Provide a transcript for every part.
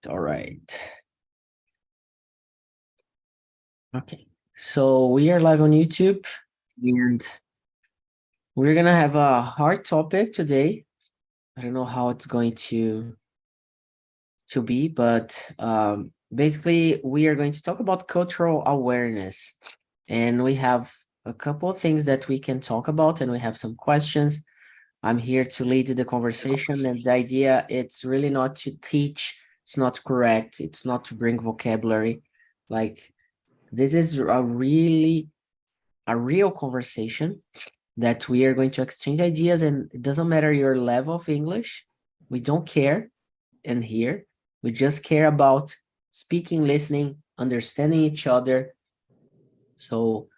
all right. Okay, so we are live on YouTube, and we're gonna have a hard topic today. I don't know how it's going to be, but basically we are going to talk about cultural awareness, and we have a couple of things that we can talk about, and we have some questions. I'm here to lead the conversation, and the idea it's really not to teach, it's not to correct, it's not to bring vocabulary. Like, this is a real conversation that we are going to exchange ideas, and it doesn't matter your level of English. We don't care in here. We just care about speaking, listening, understanding each other. So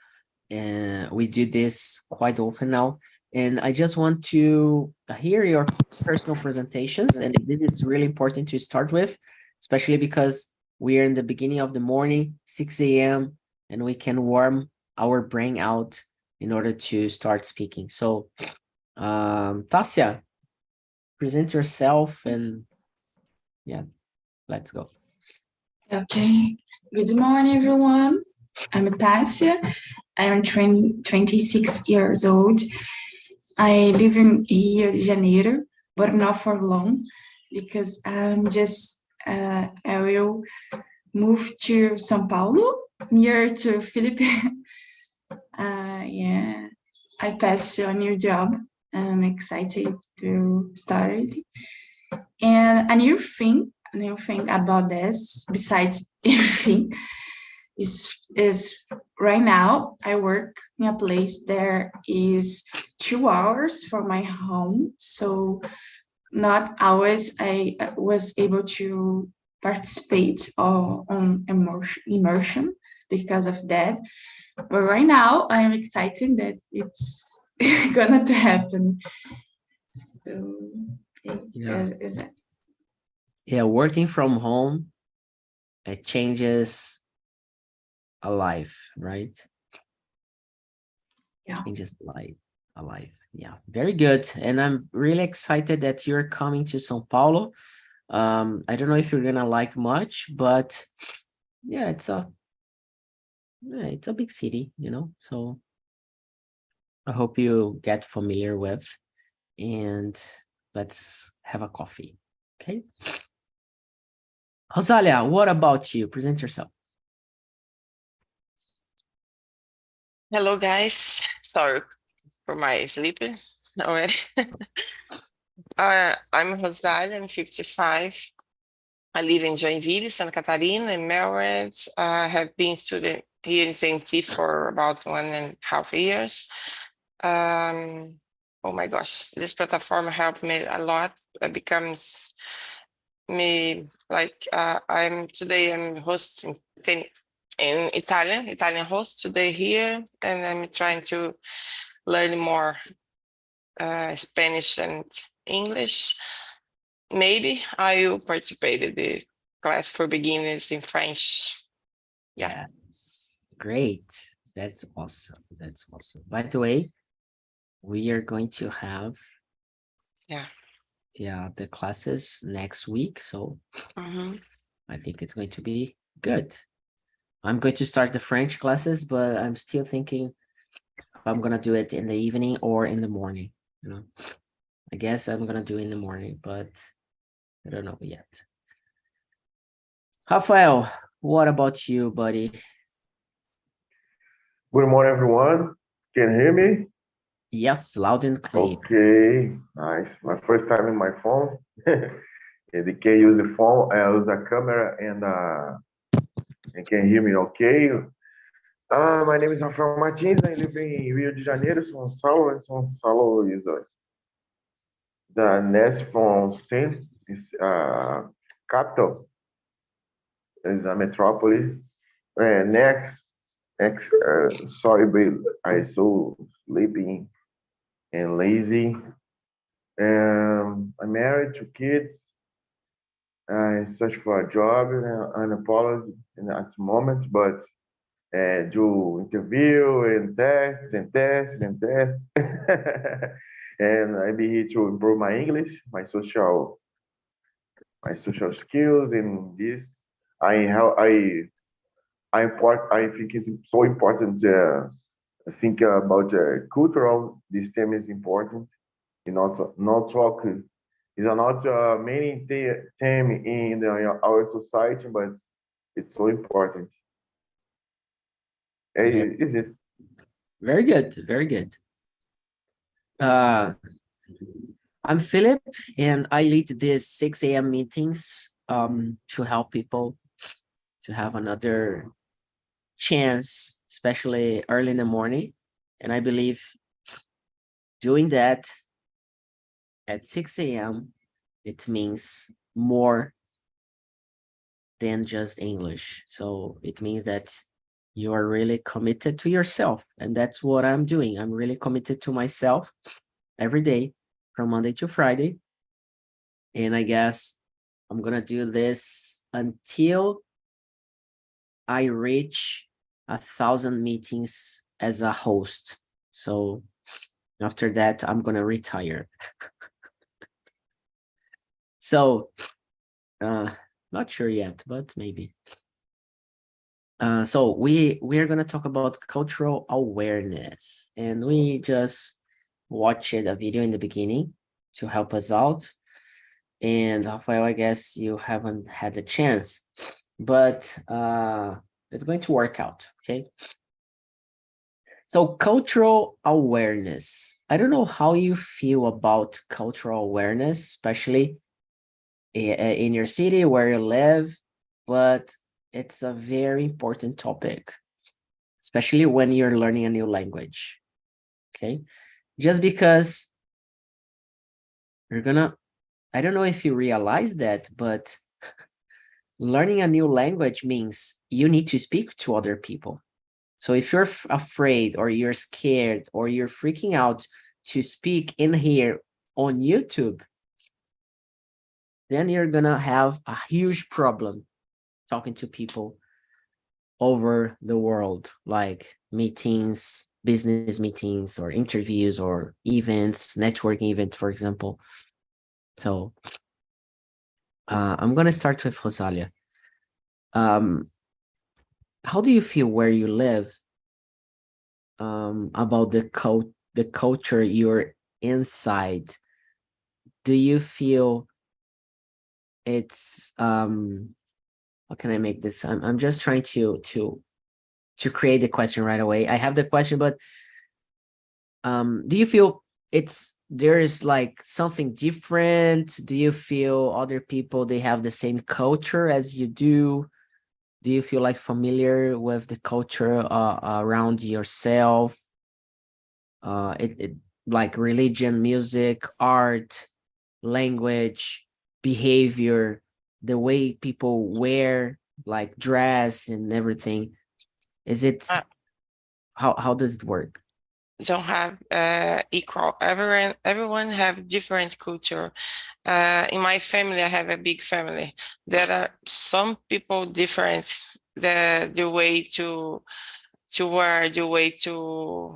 we do this quite often now. And I just want to hear your personal presentations. And this is really important to start with, especially because we are in the beginning of the morning, 6 a.m., and we can warm our brain out in order to start speaking. So, Tasia, present yourself and yeah, let's go. Okay, good morning, everyone. I'm Natasha. I'm 26 years old. I live in Rio de Janeiro, but not for long because I will move to São Paulo, near to Philippines. Yeah, I passed a new job. I'm excited to start. And a new thing about this, besides everything, is right now I work in a place there is 2 hours from my home, so not always I was able to participate on immersion because of that. But right now I'm excited that it's gonna to happen. So Yeah. is that? Yeah, working from home, it changes a life, right? Yeah. Changes a life. Yeah, very good. And I'm really excited that you're coming to São Paulo. I don't know if you're gonna like much, but yeah, it's a big city, you know. So I hope you get familiar with, and let's have a coffee. Okay. Rosalia, what about you? Present yourself. Hello, guys. Sorry for my sleeping already. I'm Rosalia. I'm 55. I live in Joinville, Santa Catarina. I'm married. I have been student here in CMT for about 1.5 years. Oh my gosh, this platform helped me a lot. It becomes me like I'm hosting in Italian host today here, and I'm trying to learn more Spanish and English. Maybe I will participate in the class for beginners in French. Yeah. Yes. Great. That's awesome. That's awesome. By the way, we are going to have the classes next week. So I think it's going to be good. I'm going to start the French classes, but I'm still thinking if I'm gonna do it in the evening or in the morning. You know, I guess I'm gonna do it in the morning, but I don't know yet. Rafael, what about you, buddy? Good morning, everyone. Can you hear me? Yes, loud and clear. Okay, nice. My first time in my phone. They can use the phone, I use a camera, and can hear me okay. My name is Rafael Martins. I live in Rio de Janeiro, São Paulo, and São Paulo is the next from St. Capital. Is a metropolis. Next, sorry, but I so sleeping and lazy. I'm married, 2 kids. I search for a job and unemployed at the moment, but do interview and tests. And I be here to improve my English, my social my social skills in this. I think it's so important to think about cultural. This theme is important. Not talk is not main theme in our society, but it's so important. Is it? Very good, very good. I'm Philip, and I lead these 6 a.m. meetings to help people to have another chance, especially early in the morning. And I believe doing that at 6 a.m., it means more than just English. So it means that you are really committed to yourself. And that's what I'm doing. I'm really committed to myself every day from Monday to Friday. And I guess I'm going to do this until I reach 1,000 meetings as a host. So after that, I'm going to retire. So not sure yet, but maybe. So we are going to talk about cultural awareness, and we just watched a video in the beginning to help us out. And Rafael, I guess you haven't had the chance, but it's going to work out, okay? So cultural awareness. I don't know how you feel about cultural awareness, especially in your city where you live, but it's a very important topic, especially when you're learning a new language, okay? Just because I don't know if you realize that, but learning a new language means you need to speak to other people. So if you're afraid or you're scared or you're freaking out to speak in here on YouTube, then you're gonna have a huge problem talking to people over the world, like meetings, business meetings, or interviews, or events, networking events, for example. So I'm gonna start with Rosalia. How do you feel where you live about the culture you're inside? Do you feel it's how can I make this? I'm just trying to create the question right away. I have the question, but do you feel there is like something different? Do you feel other people, they have the same culture as you do? Do you feel like familiar with the culture around yourself? It like religion, music, art, language, behavior, the way people wear, like dress and everything. Is it how does it work? Don't have equal. Everyone have different culture. In my family, I have a big family. There are some people different. The way to wear, the way to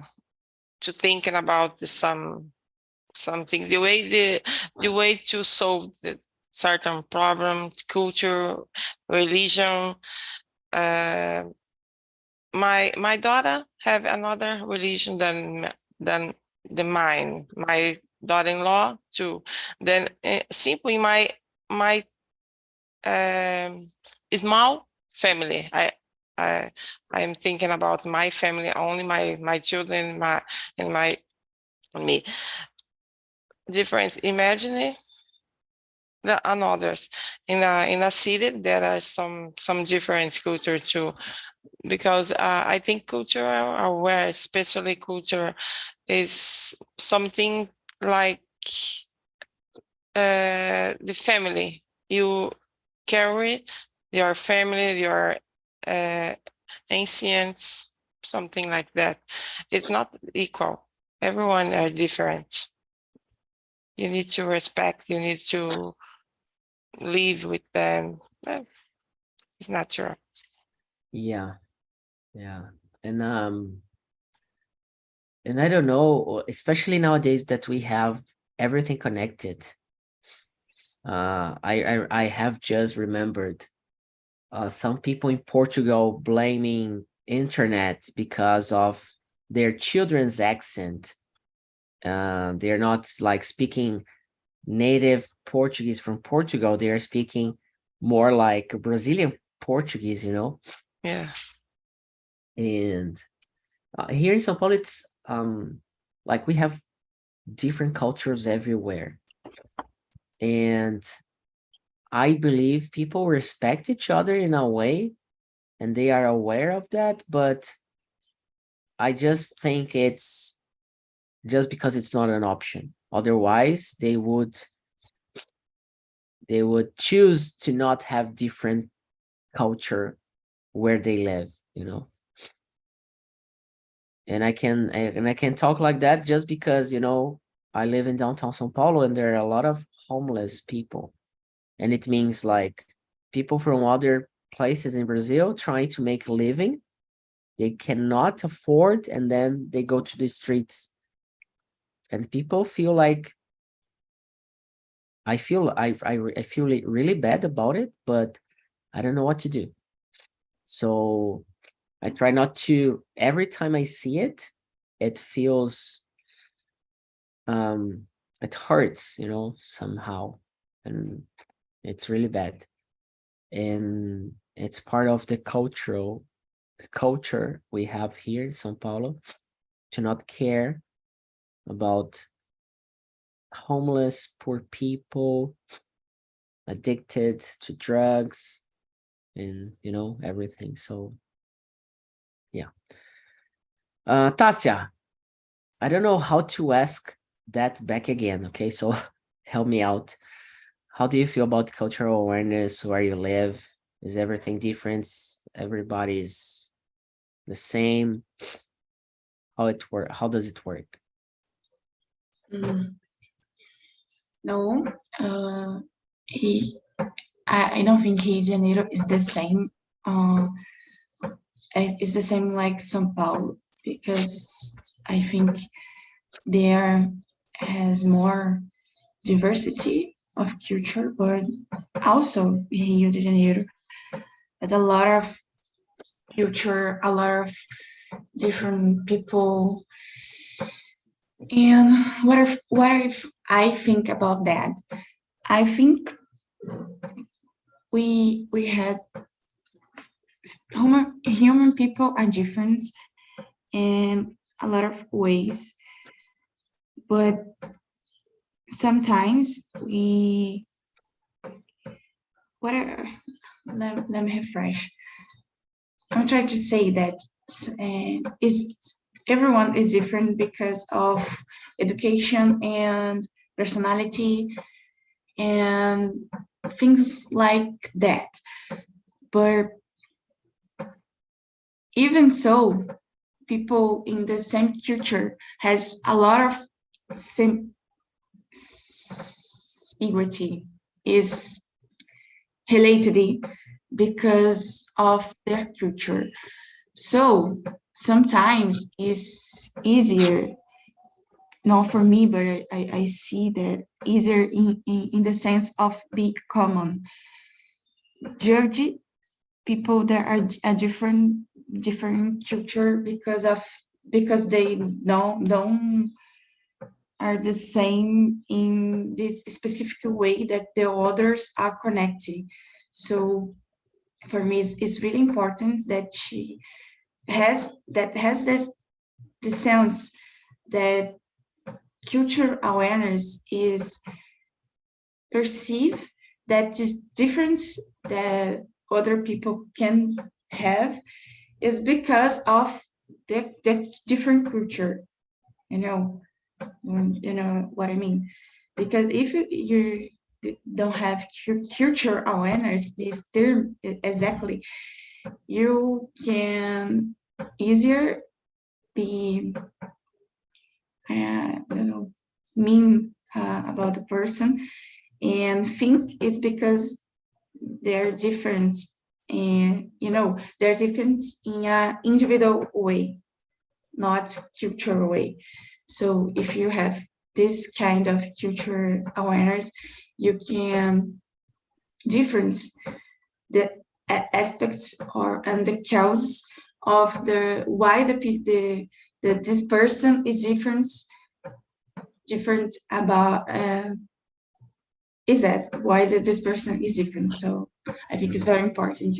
thinking about something, the way to solve the certain problem, culture, religion. My daughter have another religion than the mine. My daughter-in-law too. Then simply my small family. I am thinking about my family only, my children, me. Different. Imagine the others in a city. There are some different culture too, because I think culture aware, especially culture, is something like the family. You carry your family, your ancients, something like that. It's not equal. Everyone are different. You need to respect, you need to live with them. It's natural. Yeah. And I don't know, especially nowadays that we have everything connected. I have just remembered some people in Portugal blaming internet because of their children's accent. They're not like speaking native Portuguese from Portugal. They are speaking more like Brazilian Portuguese, you know? Yeah. And here in São Paulo, it's like we have different cultures everywhere. And I believe people respect each other in a way, and they are aware of that, but I just think it's just because it's not an option. Otherwise, they would choose to not have different culture where they live, you know. And I can talk like that just because, you know, I live in downtown São Paulo and there are a lot of homeless people. And it means like people from other places in Brazil trying to make a living. They cannot afford, and then they go to the streets. And people feel like I feel really bad about it, but I don't know what to do. So I try not to, every time I see it, it feels, it hurts, you know, somehow. And it's really bad. And it's part of the culture we have here in São Paulo to not care about homeless, poor people, addicted to drugs, and, you know, everything. So, yeah. Tasha, I don't know how to ask that back again, okay? So help me out. How do you feel about cultural awareness where you live? Is everything different? Everybody's the same? How does it work? No, I don't think Rio de Janeiro is the same. It's the same like São Paulo, because I think there has more diversity of culture, but also Rio de Janeiro has a lot of culture, a lot of different people. And what if I think about that? I think we had human people are different in a lot of ways, but sometimes let me refresh. I'm trying to say that everyone is different because of education and personality and things like that. But even so, people in the same culture has a lot of similarity is related because of their culture. So sometimes it's easier, not for me, but I see that easier in the sense of being common. Judge people that are a different culture because they don't are the same in this specific way that the others are connected. So for me, it's really important that she has this the sense that cultural awareness is perceive that this difference that other people can have is because of the different culture. You know what I mean? Because if you don't have cultural awareness, this term exactly, you can easier be mean about the person and think it's because they're different, and they're different in an individual way, not cultural way. So if you have this kind of culture awareness, you can difference the aspects and the cause of the why this person is different about is that why this person is different. So I think it's very important.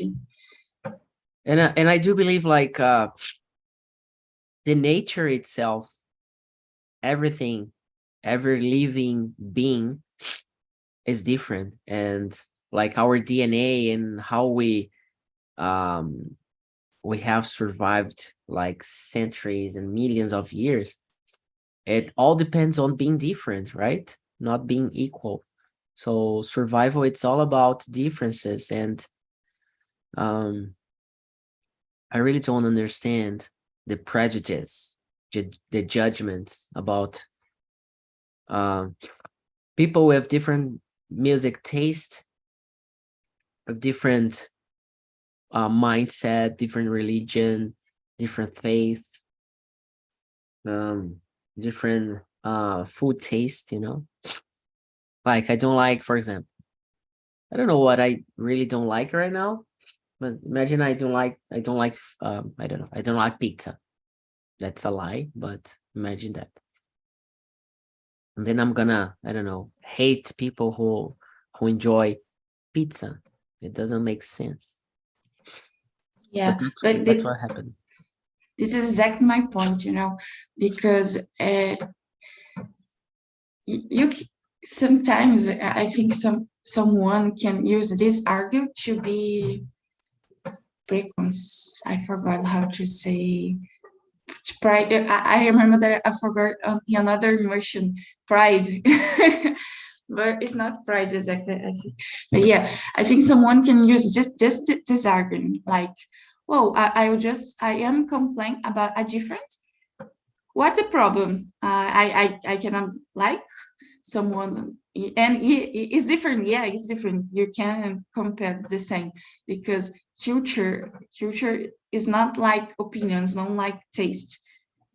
And I do believe like the nature itself, everything, every living being is different, and like our DNA and how we have survived like centuries and millions of years, it all depends on being different, right? Not being equal. So survival, it's all about differences. And I really don't understand the prejudice, the judgments about people with different music taste, of different mindset, different religion, different faith, different food taste, you know? Like I don't like, for example, I don't know what I really don't like right now, but imagine I don't like I don't know, I don't like pizza. That's a lie, but imagine that. And then I'm gonna, I don't know, hate people who enjoy pizza. It doesn't make sense. Yeah, but that's what happened. This is exactly my point, you know, because you sometimes I think someone can use this argument to be I forgot how to say pride. I remember that I forgot another emotion, pride. But it's not pride exactly, I think. But yeah, I think someone can use just this argument, like, well, I am complaining about a different. What the problem? I cannot like someone, and it's different. Yeah, it's different. You can't compare the same, because culture is not like opinions, not like taste.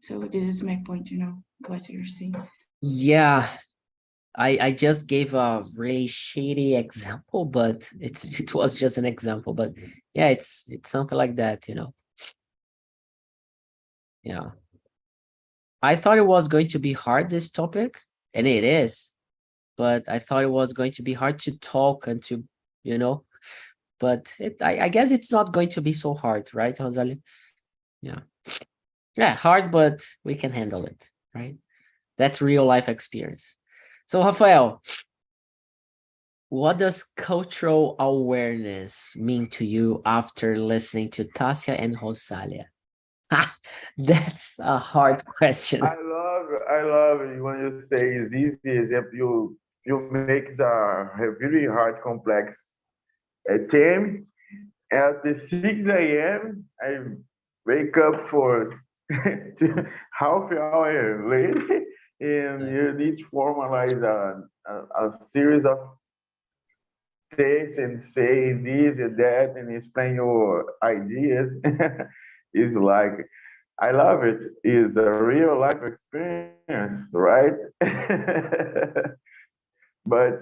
So this is my point, you know, what you're saying. Yeah, I just gave a really shady example, but it was just an example. But yeah, it's something like that, you know. Yeah. I thought it was going to be hard, this topic, and it is, but I thought it was going to be hard to talk and to, you know, but I guess it's not going to be so hard, right, Rosalie? Yeah. Yeah, hard, but we can handle it, right? That's real life experience. So, Rafael, what does cultural awareness mean to you after listening to Tasia and Rosalia? That's a hard question. I love it when you say it's easy, as if you make a very hard, complex theme. At the 6 a.m., I wake up for half hour late, and you need to formalize a series of takes and say this and that and explain your ideas. It's like, I love it. It's a real life experience, right? But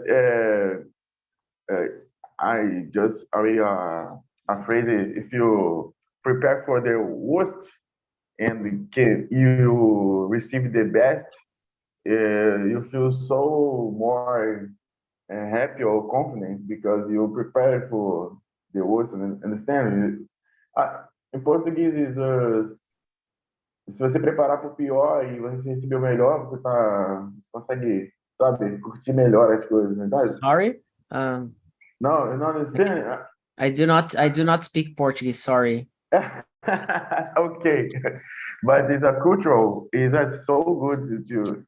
I just a phrase, if you prepare for the worst and you receive the best, you feel so more happy or confident because you prepare for the worst. And understand? Em português, se você preparar para o pior e você receber o melhor, você consegue, sabe, curtir melhor as coisas, não é verdade? Sorry? No, you don't understand? I do not speak Portuguese, sorry. Okay, but it's a cultural, is that so good to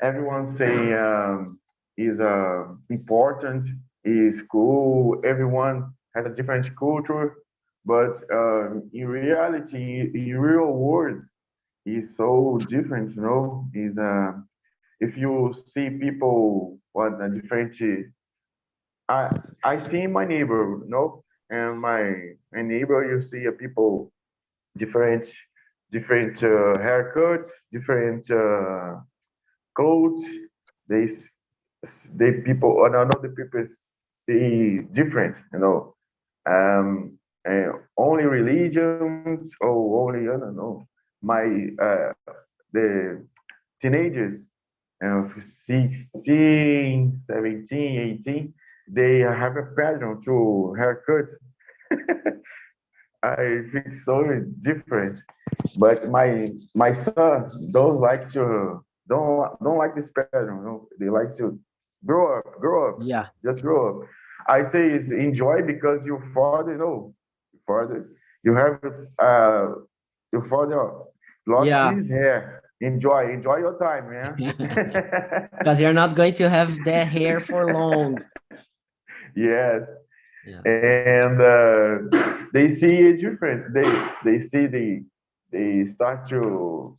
everyone say is important, is cool, everyone has a different culture, but in reality, in real world, is so different, you know, is if you see people what a different I see my neighbor, you know, and my neighbor, you see people different haircut, different clothes, they people, another people see different, only religions or only, I don't know, the teenagers of 16, 17, 18, they have a pattern to haircut. I think so different, but my son don't like this pattern. They like to grow up, Yeah. just grow up. I say it's enjoy because your father, you have your father lost Yeah. his hair. Enjoy your time, man. Because you're not going to have that hair for long. Yes. Yeah. And they see it different. They start to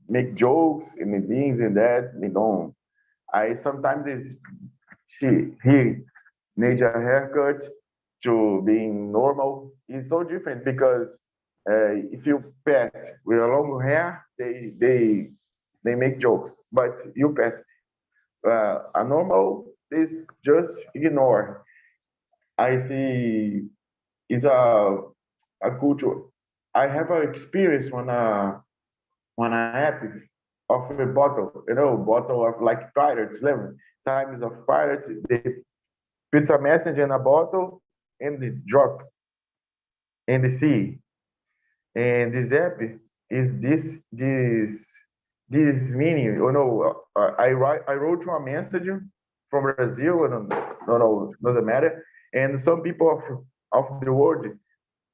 make jokes and things and that. They don't. I sometimes he needs a haircut to being normal. It's so different because if you pass with a long hair, they make jokes, but you pass a normal is just ignore. I see is a culture. I have an experience when I happy of a bottle, bottle of like pirates, level times of pirates. They put a message in a bottle and they drop in the sea. And this app is this meaning. I wrote you a message from Brazil, and no, doesn't matter. And some people of the world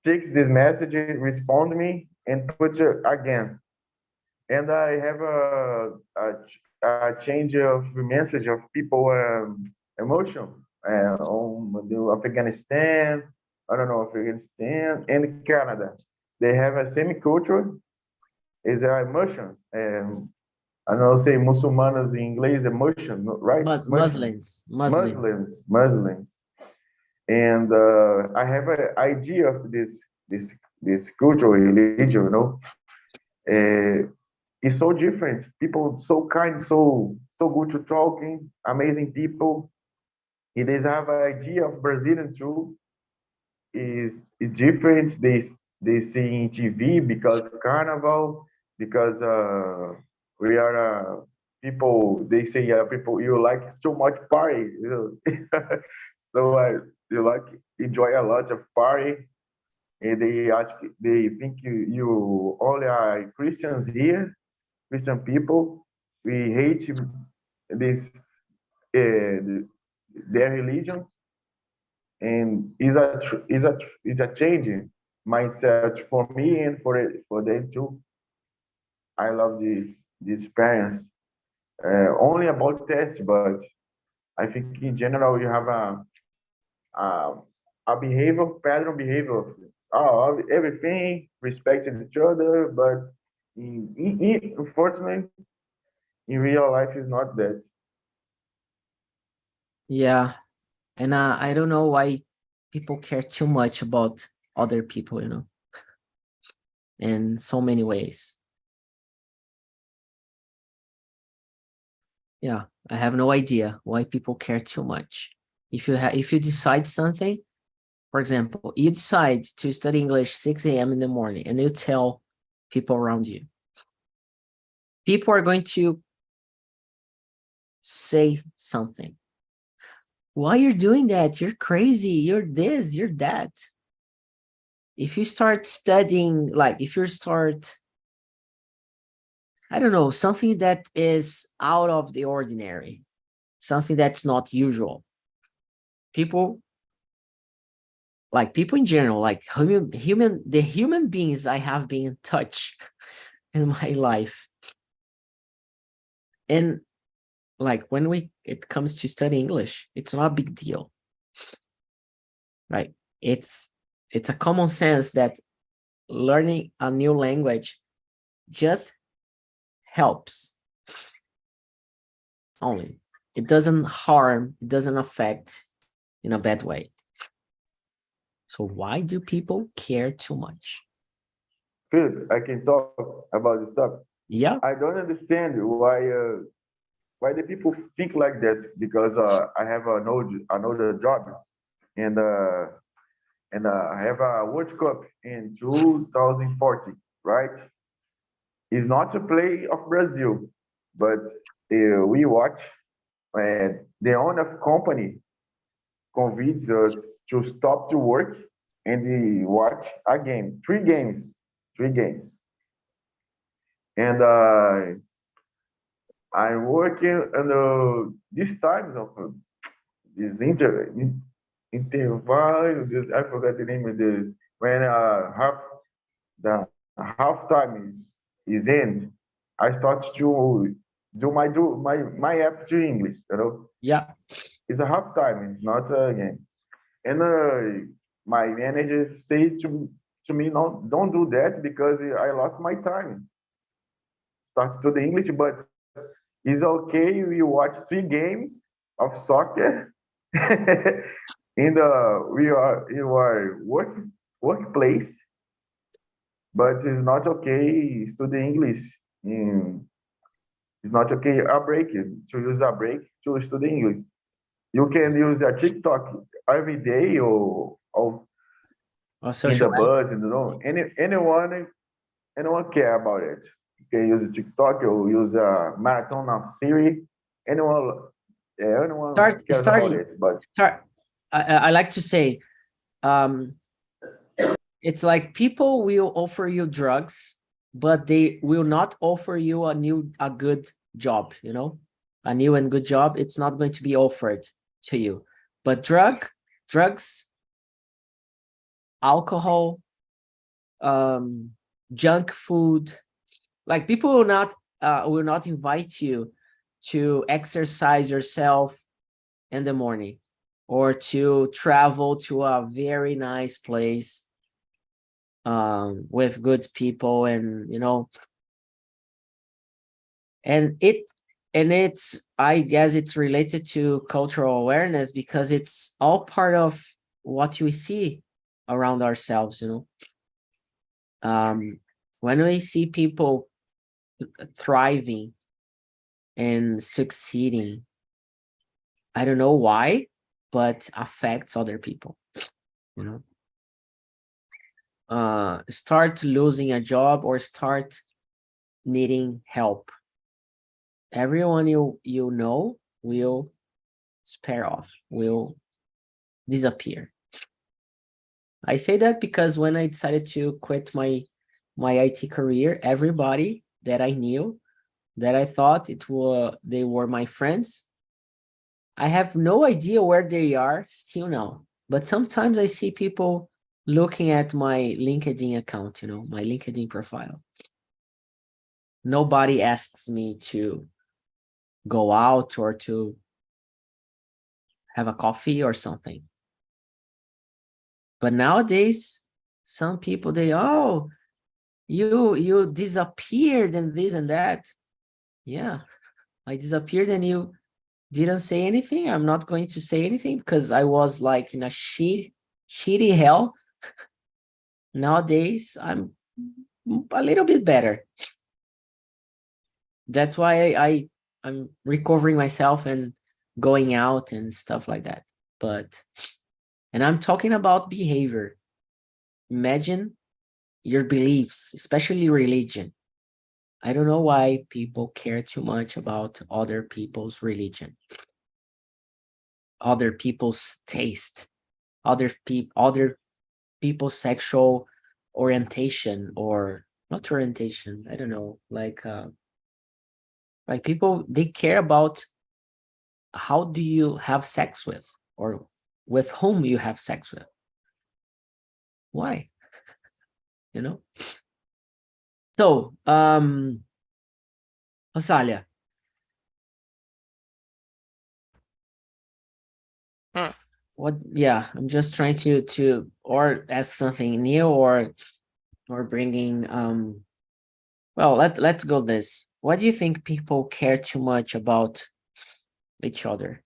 takes this message, respond me, and put it again. And I have a change of message of people emotion on Afghanistan. I don't know, Afghanistan and Canada. They have a same culture, is emotions. I don't know, say muçulmanos in English, emotion, right? Muslims. And I have an idea of this cultural religion, it's so different. People so kind, so good to talking, amazing people. It is have an idea of Brazilian too. Is different. They see in TV because Carnival, because we are people. They say people you like too much party, so you like enjoy a lot of party. And they think you only are Christians here, Christian people. We hate this their religions, and is a changing mindset for me and for them too. I love this experience. Only about tests, but I think in general you have a, a behavior pattern behavior of everything respecting each other, but unfortunately in real life is not that. Yeah. And I don't know why people care too much about other people, in so many ways. Yeah, I have no idea why people care too much. If you decide something, for example, you decide to study English 6 a.m. in the morning, and you tell people around you, people are going to say something. Why you're doing that? You're crazy. You're this, you're that. If you start studying, like if you start, I don't know, something that is out of the ordinary, something that's not usual, people in general, like the human beings I have been in touch in my life. And like when it comes to study English, it's not a big deal, right? It's a common sense that learning a new language just helps only. It doesn't harm, it doesn't affect in a bad way. So why do people care too much? Philip, I can talk about this stuff. Yeah. I don't understand why the people think like this, because I have another job, and I have a World Cup in 2040, right? It's not a play of Brazil, but we watch, the owner of company convinced us to stop to work and watch a game, three games. And I'm working on these times of this interval. I forgot the name of this. When the half time is end, I start to do my app to English. Yeah. It's a half time. It's not a game. And my manager said to me, no, don't do that, because I lost my time. Start to the English, but it's okay. We watch 3 games of soccer in your workplace, but it's not okay study English. It's not okay to use a break to study English. You can use a TikTok every day, or Or in social the bus, anyone care about it. You can use a TikTok or use a marathon of Siri. Anyone cares about it. But I like to say, it's like people will offer you drugs, but they will not offer you a good job, a new and good job. It's not going to be offered to you. But drugs, alcohol, junk food, like people will not invite you to exercise yourself in the morning, or to travel to a very nice place with good people, and it's, I guess it's related to cultural awareness, because it's all part of what we see around ourselves. When we see people thriving and succeeding, I don't know why, but affects other people. Start losing a job or start needing help, everyone you know will spare off, will disappear. I say that because when I decided to quit my IT career, everybody that I knew, that I thought they were my friends, I have no idea where they are still now. But sometimes I see people looking at my LinkedIn account, my LinkedIn profile. Nobody asks me to go out or to have a coffee or something. But nowadays, some people, you disappeared and this and that. Yeah, I disappeared and you didn't say anything. I'm not going to say anything because I was like in a shitty hell. Nowadays, I'm a little bit better. That's why I'm recovering myself and going out and stuff like that. And I'm talking about behavior. Imagine your beliefs, especially religion. I don't know why people care too much about other people's religion, other people's taste, other people's sexual orientation, or not orientation. I don't know, like people, they care about how do you have sex with, or with whom you have sex with. Why? So, Rosalia. What? Yeah, I'm just trying to or ask something new, or bringing well, let's go this. Why do you think people care too much about each other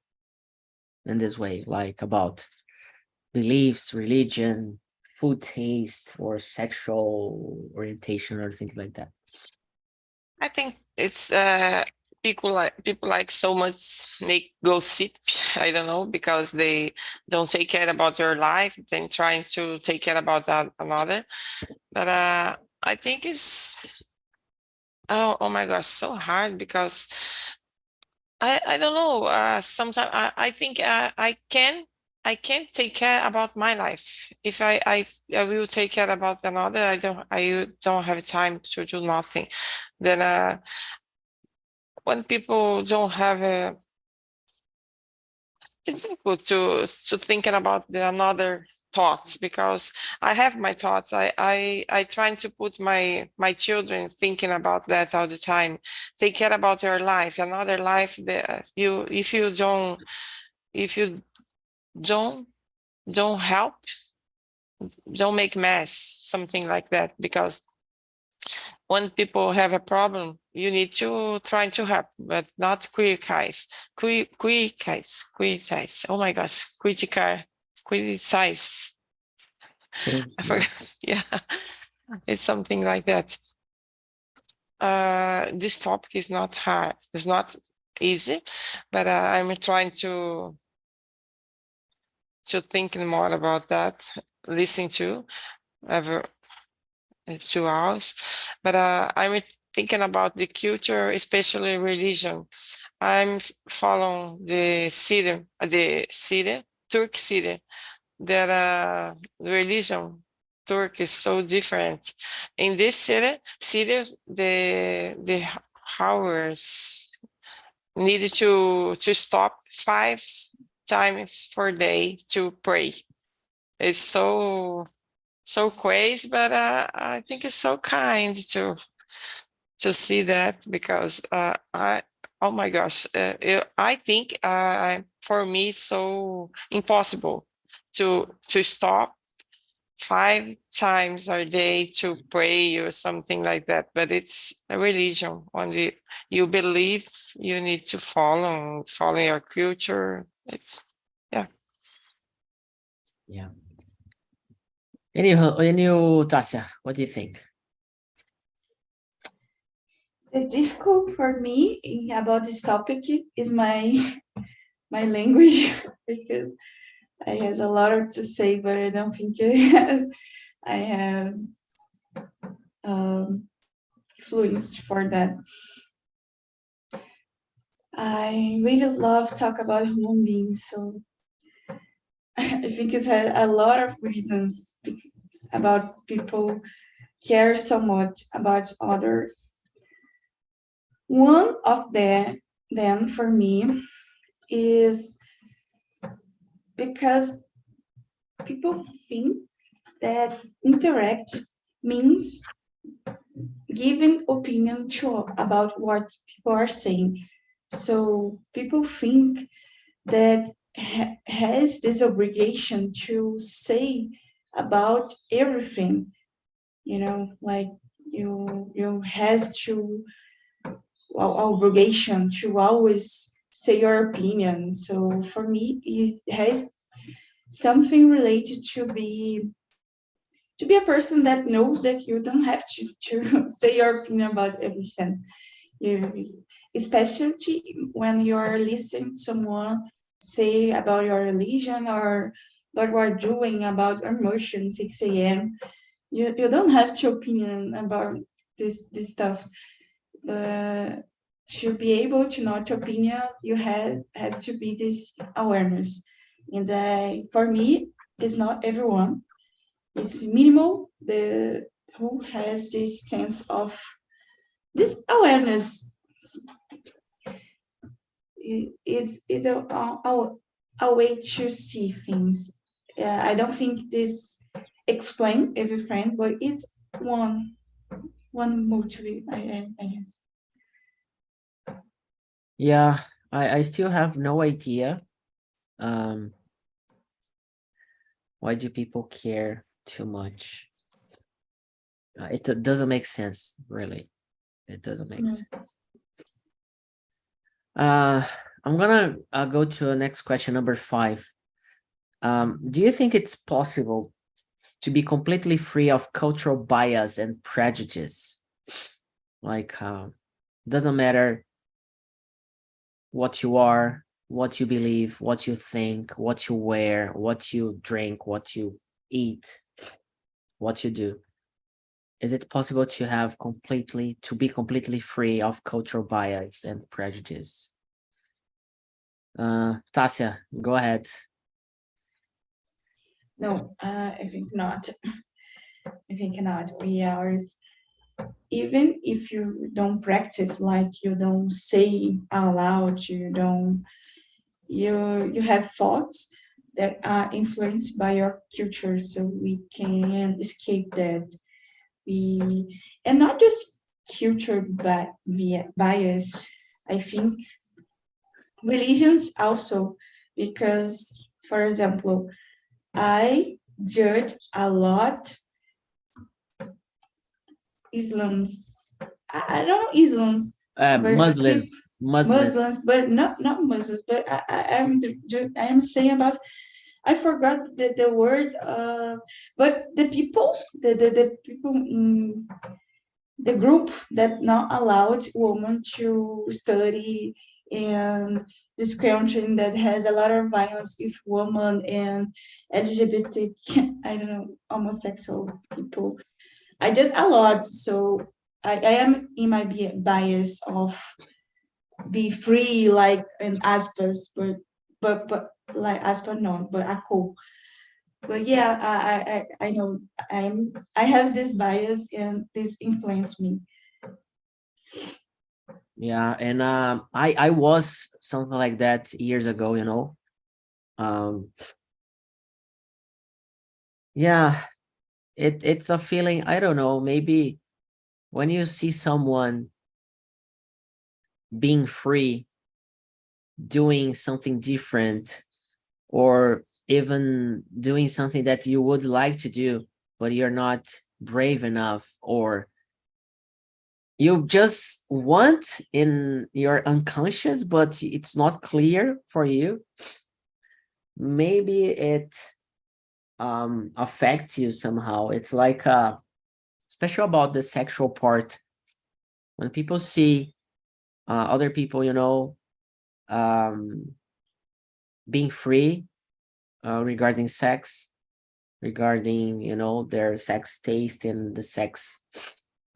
in this way, like about beliefs, religion, food taste, or sexual orientation, or things like that? I think it's people like so much make gossip. I don't know, because they don't take care about their life, then trying to take care about another. But I think it's oh my gosh, so hard, because I don't know. Sometimes I think I can take care about my life. If I will take care about another, I don't have time to do nothing. Then when people don't have it's difficult to thinking about the another thoughts, because I have my thoughts. I trying to put my children thinking about that all the time. Take care about your life, another life that if you don't help, don't make mess, something like that. Because when people have a problem, you need to try to help, but not criticize. Criticize. Oh my gosh, criticize. I forgot. Yeah, it's something like that. This topic is not hard. It's not easy, but I'm trying to think more about that. Listening to every 2 hours, but I'm thinking about the culture, especially religion. I'm following the Turk city, that religion, Turk is so different. In this city, the hours needed to stop 5 times per day to pray. It's so crazy, but I think it's so kind to see that, because oh my gosh, I think for me so impossible to stop 5 times a day to pray or something like that. But it's a religion. Only you believe, you need to follow your culture. It's Yeah. Anyhow, Tasha, what do you think? The difficult for me about this topic is my language, because I have a lot to say, but I don't think I have fluency for that. I really love talk about human beings, so I think it has a lot of reasons about people care so much about others. One of them, then, for me, is because people think that interact means giving opinion about what people are saying. So people think that has this obligation to say about everything, like you has to obligation to always say your opinion. So for me, it has something related to be a person that knows that you don't have to say your opinion about everything. Especially when you're listening to someone say about your religion or what we're doing about emotion 6 a.m. You don't have to opinion about this stuff. To be able to know your opinion, you has to be this awareness. And for me, it's not everyone. It's minimal who has this sense of this awareness. It's a way to see things. I don't think this explain every friend, but it's one motive, I guess. Yeah, I still have no idea. Why do people care too much? It doesn't make sense, really. It doesn't make sense. I'm gonna go to the next question, number 5. Do you think it's possible to be completely free of cultural bias and prejudice? Like, doesn't matter what you are, what you believe, what you think, what you wear, what you drink, what you eat, what you do? Is it possible to be completely free of cultural bias and prejudice? Tasia, go ahead. No, I think not. I think not. We are, even if you don't practice, like you don't say out loud, you have thoughts that are influenced by your culture, so we can escape that. And not just culture but bias. I think religions also, because, for example, I judge a lot Islam's. I don't know Islam's. Muslims, but not Muslims. But I am saying about. I forgot the word. But the people, the people in the group that not allowed women to study in this country that has a lot of violence with women and LGBT, I don't know, homosexual people. I just a lot, so I am in my bias of be free like an aspas, but like aspas no, but a cool. But yeah, I know I have this bias and this influenced me. Yeah, and I was something like that years ago, you know. Yeah, it's a feeling, I don't know, maybe when you see someone being free, doing something different, or even doing something that you would like to do, but you're not brave enough, or you just want in your unconscious, but it's not clear for you, maybe it affects you somehow. It's like especially about the sexual part, when people see other people, you know, being free regarding sex, regarding, you know, their sex taste and the sex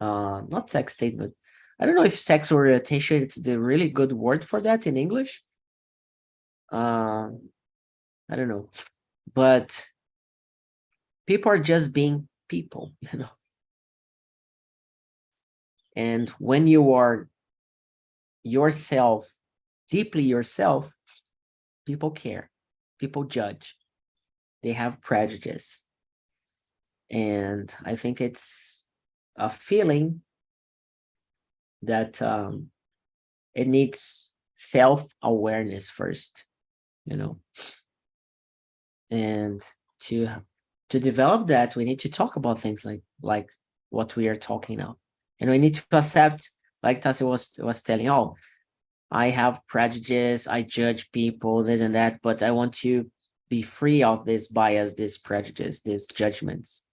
not sex taste, but I don't know if sex orientation it's the really good word for that in English. I don't know, but people are just being people, you know. And when you are yourself, deeply yourself, people care, people judge, they have prejudice. And I think it's a feeling that it needs self-awareness first, you know. And to develop that, we need to talk about things like what we are talking now. And we need to accept, like Tassi was telling, oh, I have prejudice, I judge people, this and that, but I want to be free of this bias, this prejudice, these judgments.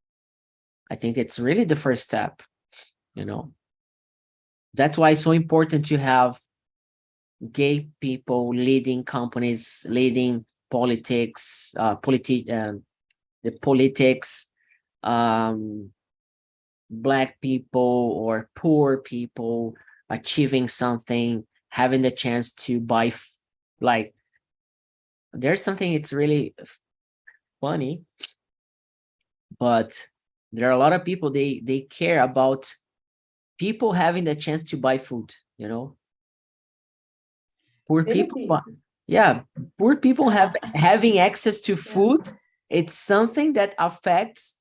I think it's really the first step, you know. That's why it's so important to have gay people leading companies, leading politics, the politics, Black people or poor people achieving something, having the chance to buy, like, there's something, it's really funny, but there are a lot of people, they care about people having the chance to buy food, you know. Poor people, yeah, poor people having access to food, it's something that affects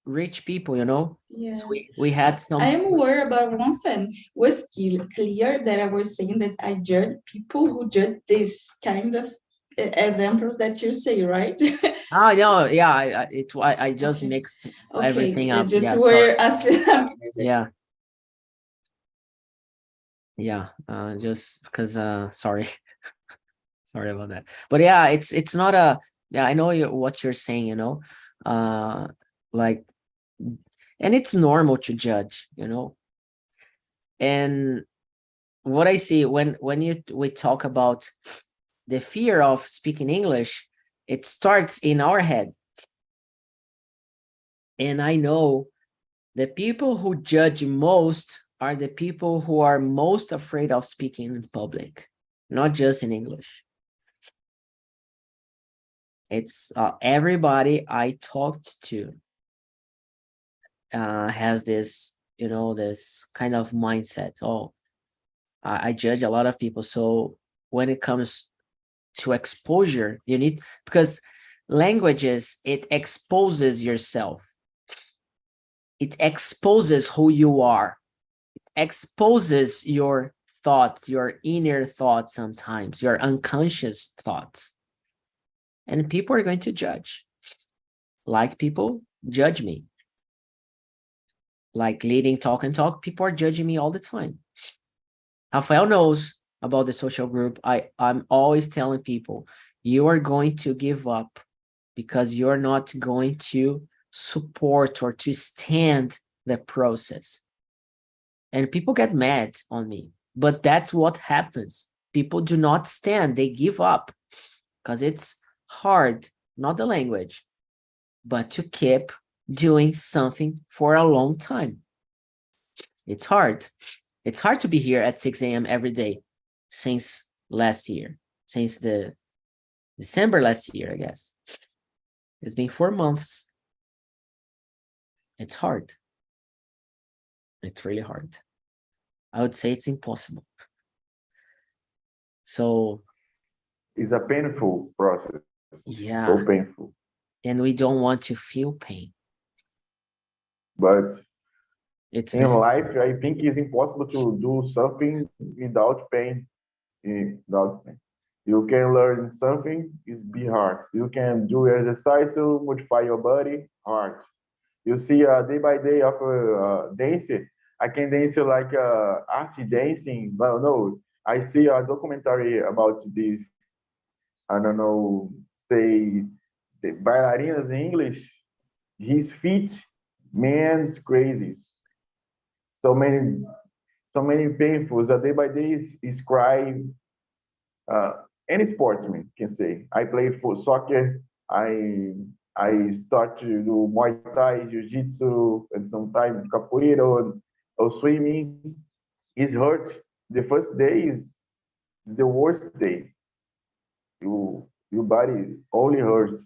rich people, you know. Yeah. So we had some. I am worried about one thing. Was clear that I was saying that I judge people who judge this kind of examples that you say, right? Oh no, yeah, I just mixed everything up. Just Yeah, were yeah, yeah. Just because sorry. Sorry about that. But yeah, it's not a, yeah, I know what you're saying, you know. Like, and it's normal to judge, you know. And what I see when we talk about the fear of speaking English, it starts in our head. And I know the people who judge most are the people who are most afraid of speaking in public, not just in English. It's everybody I talked to has this, this kind of mindset. Oh, I judge a lot of people. So when it comes to exposure, you need, because languages, it exposes yourself. It exposes who you are. It exposes your thoughts, your inner thoughts sometimes, your unconscious thoughts. And people are going to judge. Like people judge me. Like leading Talk and Talk, people are judging me all the time. Rafael knows about the social group. I'm always telling people, you are going to give up because you're not going to support or to stand the process. And people get mad on me, but that's what happens. People do not stand, they give up because it's hard, not the language, but to keep doing something for a long time. It's hard. It's hard to be here at 6 a.m. every day since last year, since the December last year, I guess. It's been 4 months. It's hard. It's really hard. I would say it's impossible. So it's a painful process. Yeah. So painful. And we don't want to feel pain. But it's in life, I think it's impossible to do something without pain. Without pain. You can learn something, it's be hard. You can do exercise to modify your body, hard. You see day by day of dancing. I can dance like art dancing, but no, I see a documentary about this. I don't know, say the bailarinas in English, his feet, man's crazy. So many painfuls. A day by day is crying. Any sportsman can say. I play for soccer. I start to do Muay Thai, Jiu-Jitsu, and sometimes capoeira or swimming. It's hurt. The first day is the worst day. Your body only hurts.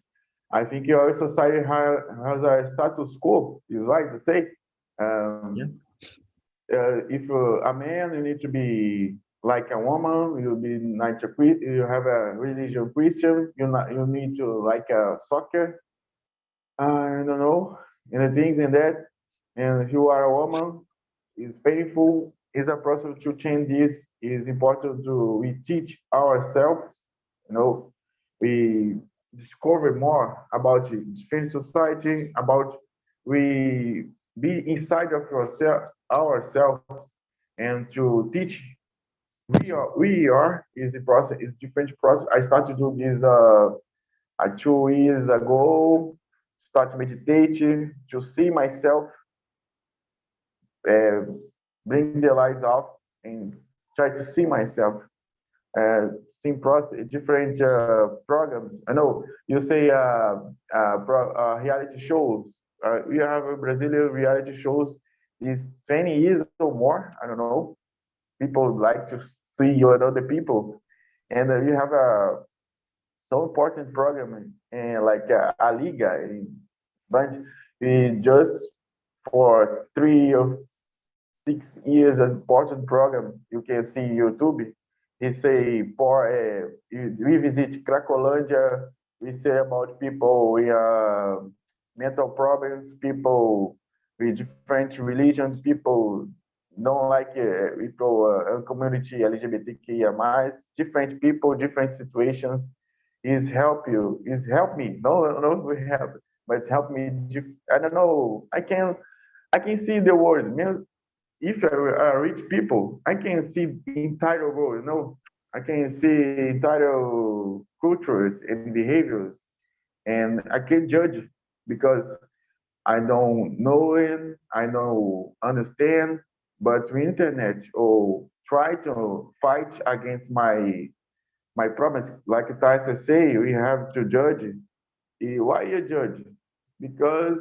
I think our society has a status quo. You like to say, if a man, you need to be like a woman. You be like you have a religion Christian. You need to like a soccer. I don't know, and the things in that. And if you are a woman, it's painful. It's a process to change this. It's important to we teach ourselves. We discover more about the Spanish society, about we be inside of ourselves, and to teach we are is a process, is different process. I started to do this 2 years ago, start meditating to see myself, bring the lights off and try to see myself. Seeing process, different programs. I know you say reality shows. We have a Brazilian reality shows is 20 years or more. I don't know. People like to see you and other people, and you have a so important program and like a liga, but just for 3 or 6 years important program you can see YouTube. He say we visit Cracolândia, we say about people with mental problems, people with different religions, people don't like people community LGBTQIA+, different people, different situations. Is help you, is help me. No, we help, but it's help me. I don't know. I can see the world. If I are rich people, I can see the entire world. I can see entire cultures and behaviors, and I can judge because I don't know it, I don't understand. But with internet or try to fight against my problems. Like Natasha say, we have to judge. Why you judge? Because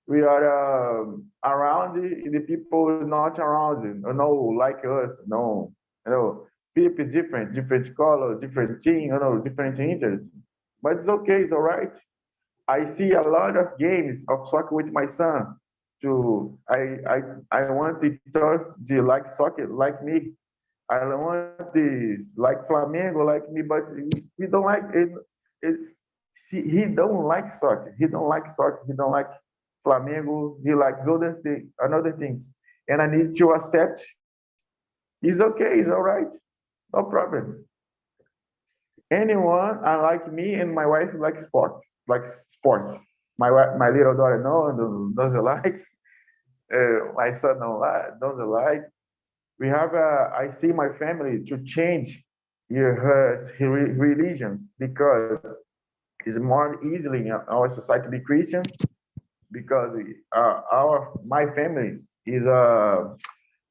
we are around the people not around, like us. No, people is different, different color, different thing, different interests. But it's okay, it's all right. I see a lot of games of soccer with my son. To I want the toss to like soccer like me. I want this like Flamengo like me, but he don't like it. it he don't like soccer. He don't like soccer. He don't like Flamengo. He likes other things, and I need to accept. He's okay. He's all right. No problem. Anyone, like me and my wife like sports. Like sports. My little daughter doesn't like. My son doesn't like. We have I see my family to change her religions because it's more easily in our society to be Christian because my family is oh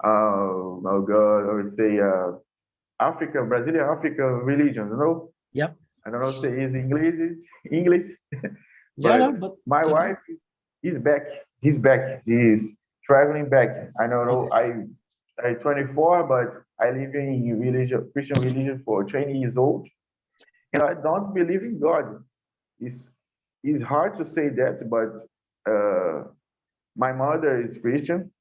God, I would say Brazilian African religion, Yep. I don't know say is English, Yeah, no, but but my it's okay. wife is back. He's back. He's traveling back. I don't know. I'm 24, but I live in Christian religion for 20 years old, and I don't believe in God. It's it's hard to say that, but my mother is Christian.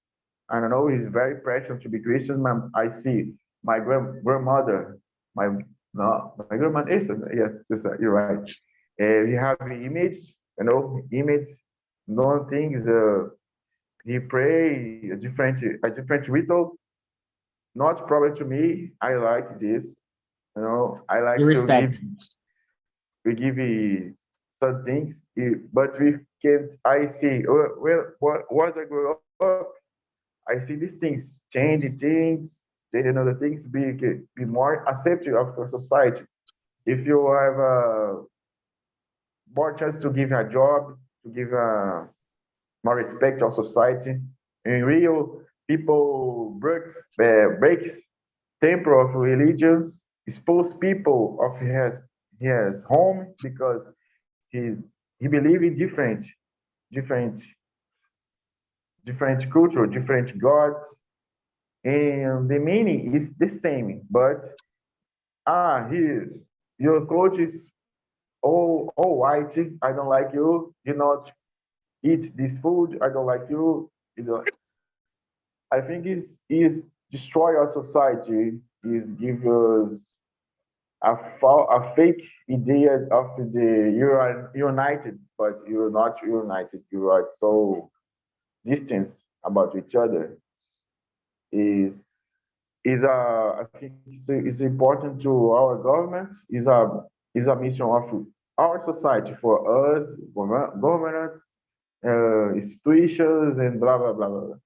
I don't know. It's very precious to be Christian. I see my grandmother, my no, my grandmother is yes, you're right. We have image, image, no things. He pray a different ritual. Not problem to me. I like this. I You like to respect. give some things, but we can't. I see. Well, once I grow up, I see these things, change things, then another things, be more accepting of the society. If you have more chance to give a job, to give more respect of society. In Rio, people breaks temple of religions, expose people of his home because he he believe in different different culture, different gods, and the meaning is the same. But he your clothes is all white. I don't like you. You not eat this food. I don't like you. You know, I think is destroy our society. Is give us a fake idea of the you are united, but you're not united. You are so distant about each other. Is I think it's important to our government. Is a mission of our society for us, governments, institutions, and blah blah blah blah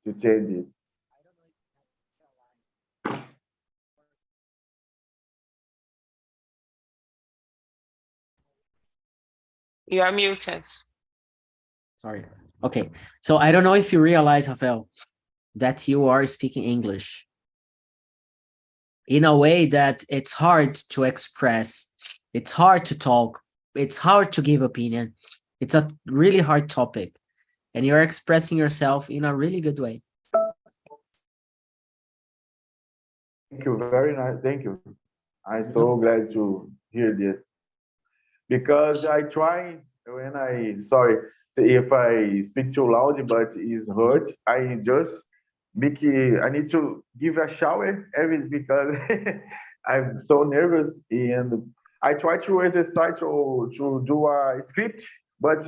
to change it. You are muted. Sorry. Okay. So I don't know if you realize, Rafael, that you are speaking English in a way that it's hard to express, it's hard to talk, it's hard to give opinion. It's a really hard topic, and you're expressing yourself in a really good way. Thank you, very nice. Thank you. I'm so glad to hear this because I try when sorry if I speak too loud, but it's hurt. I just I need to give a shower every because I'm so nervous and I try to exercise to do a script, but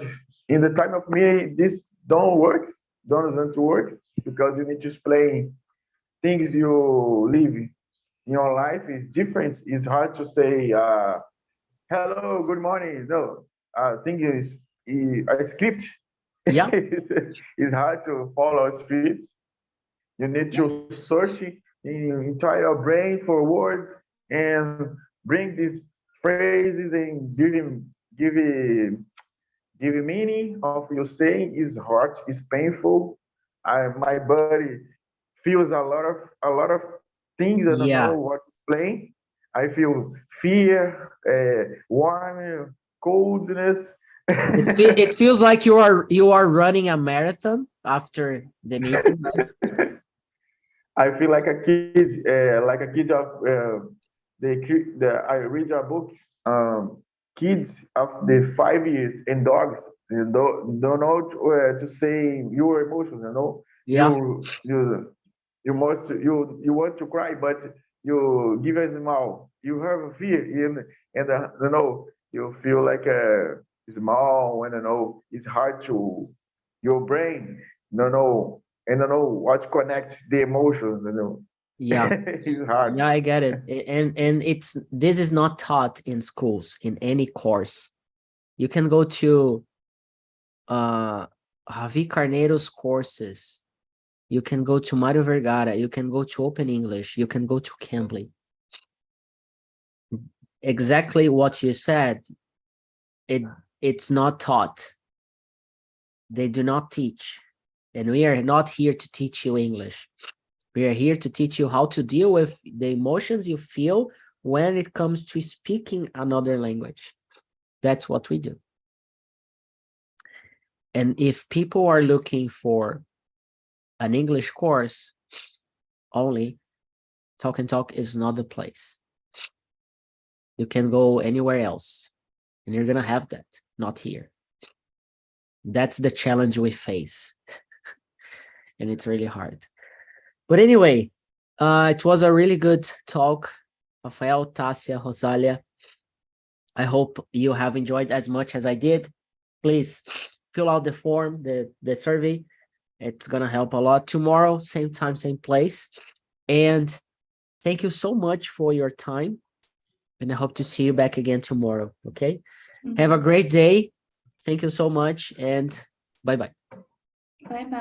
in the time of me this doesn't work because you need to explain things you live in your life is different. It's hard to say hello, good morning. No, thing is a script. Yeah. It's hard to follow a script. You need to search in entire brain for words and bring these phrases and give meaning of your saying is hard, is painful. My body feels a lot of things. I don't Yeah. know what to explain. I feel fear, warm, coldness. It feels like you are running a marathon after the meeting, right? I feel like a kid of I read a book. Kids of the 5 years and dogs don't know to say your emotions. You know, Yeah. you want to cry, but you give a smile. You have a fear, and you know you feel like a small, and you know it's hard to your brain. No, know and I know what connects the emotions. You know, Yeah. it's hard. Yeah, I get it. And this is not taught in schools in any course. You can go to Javi Carneiro's courses. You can go to Mario Vergara. You can go to Open English. You can go to Cambly. Exactly what you said. It's not taught. They do not teach. And we are not here to teach you English. We are here to teach you how to deal with the emotions you feel when it comes to speaking another language. That's what we do. And if people are looking for an English course only, Talk and Talk is not the place. You can go anywhere else, and you're gonna have that, not here. That's the challenge we face, and it's really hard. But anyway, it was a really good talk, Rafael, Tassia, Rosalia. I hope you have enjoyed as much as I did. Please fill out the form, the survey. It's gonna help a lot. Tomorrow, same time, same place. And thank you so much for your time. And I hope to see you back again tomorrow. Okay. Have a great day. Thank you so much. And bye-bye. Bye-bye.